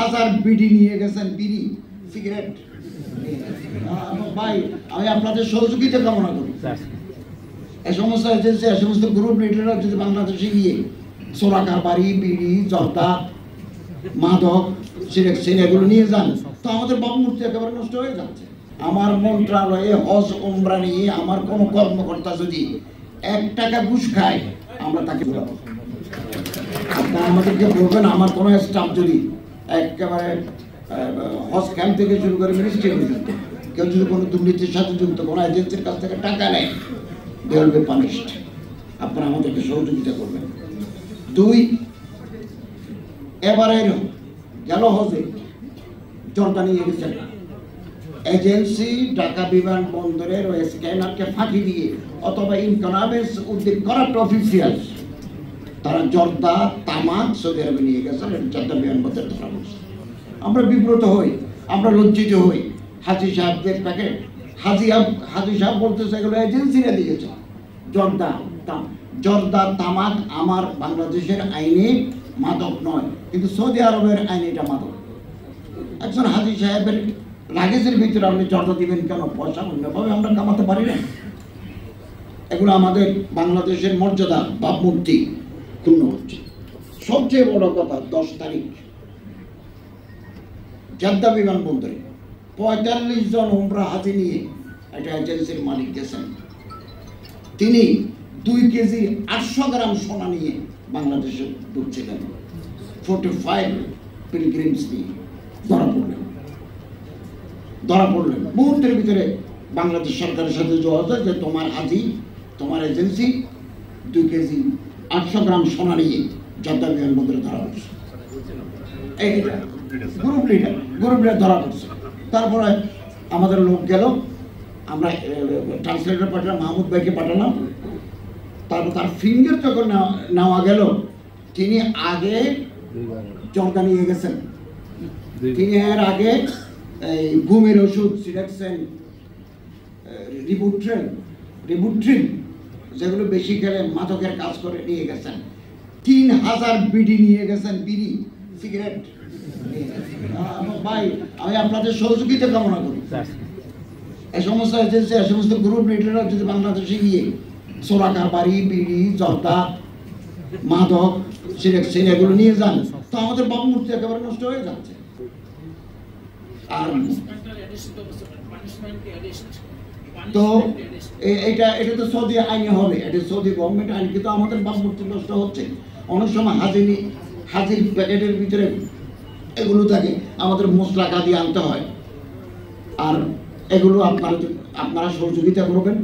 3000 বিড়ি নিয়ে গেছেন, বিড়ি সিগারেট। ভাই আমি আপনাদের সহযোগিতা কামনা করি। এই সমস্ত এজেন্সি, এই সমস্ত গ্রুপ লিডাররা যদি বাংলাদেশে গিয়ে চোরাকারবারি, বিড়ি, জর্দা, মাদক, সিলেকশন এগুলো নিয়ে যান, তো আমাদের ভাবমূর্তি একেবারে নষ্ট হয়ে যাচ্ছে। আমার মন্ত্রণালয়ে হজ উমরা নিয়ে আমার কোনো কর্মকর্তা যদি 1 টাকা ঘুষ খায়, আমরা তাকে বলবো। আপনারা আমাদেরকে বলবেন, আমার কোনো স্টাফ যদি একেবারে হজ ক্যাম্প থেকে শুরু করে মিনিস্ট্রি পর্যন্ত কেউ যদি কোনো দুর্নীতির সাথে যুক্ত, কোনো এজেন্সির কাছ থেকে টাকা নেয়, they will be punished। আপনারা আমাদেরকে সহযোগিতা করবেন। 2, এবারে গেল হজে জর্দা নিয়ে গেছেন এজেন্সি, ঢাকা বিমানবন্দরের ওই স্ক্যানারকে ফাঁকি দিয়ে অথবা ইনকানামেন্স উদ্যোগ করাপ্ট অফিসিয়ালস তারা জর্দা, তামাক সৌদি আরবে নিয়ে গেছেন, জর্দা বিমানবন্দরে ধরা পড়ছে। আমরা বিব্রত হই, আমরা লজ্জিত হই। হাজি সাহেবদের প্যাকেট, হাজি সাহেব বলতেছে এগুলো এজেন্সিরা দিয়েছে। জর্দা, তামাক আমার বাংলাদেশের আইনে মাদক নয়, কিন্তু সৌদি আরবের আইনে এটা মাদক। একজন হাজি সাহেবের লাগেজের ভিতরে আপনি জর্দা দিবেন কেন? পয়সা অন্যভাবে আমরা কামাতে পারি না। এগুলো আমাদের বাংলাদেশের মর্যাদা, ভাবমূর্তি ক্ষুণ্ণ হচ্ছে। সবচেয়ে বড় কথা, 10 তারিখ জেদ্দা বিমানবন্দরে 45 জন উমরা হাজি নিয়ে একটা এজেন্সির মালিক গেছেন। তিনি 2 কেজি 800 গ্রাম সোনা নিয়ে বাংলাদেশে ঢুকছিলেন। 45 পিলগ্রিমস নিয়ে ধরা পড়লেন। মুহূর্তের ভিতরে বাংলাদেশ সরকারের সাথে যোগাযোগ, যে তোমার হাজি, তোমার এজেন্সি 2 কেজি 800 গ্রাম সোনা নিয়ে জেদ্দা বিমানবন্দরে ধরা পড়ছে। এইটা গ্রুপ লিডার ধরা পড়ছে। তারপরে আমাদের লোক গেল, আমরা ট্রান্সলেটর পাঠালাম, মাহমুদ ভাইকে পাঠালাম। তারপর তার ফিঙ্গার যখন নেওয়া গেল, তিনি আগে জর্দা নিয়ে গেছেন, তিনি এর আগে এই ঘুমের ওষুধ সিলেকশন, রিবুট্রিন যেগুলো বেশি খেলে মাদকের কাজ করে নিয়ে গেছেন। 3000 বিড়ি নিয়ে গেছেন, বিড়ি সিগারেট। ভাই আমি আপনাদের সহযোগিতা কামনা করি। এই সমস্ত এজেন্সি, এই সমস্ত গ্রুপ লিডাররা যদি বাংলাদেশে গিয়ে চোরাকারবারি, বিড়ি, জর্দা, মাদক, সিলেকশন এগুলো নিয়ে যান, তো আমাদের ভাবমূর্তি একেবারে নষ্ট হয়ে যাচ্ছে। আর তো এটা তো সৌদি আইনে হবে, এটা সৌদি গভর্নমেন্ট আইন, কিন্তু আমাদের ভাবমূর্তি নষ্ট হচ্ছে। অনেক সময় হাজির প্যাকেটের ভিতরে এগুলো থাকে, আমাদের মশলা কাঁদিয়ে আনতে হয়। আর এগুলো আপনারা সহযোগিতা করবেন।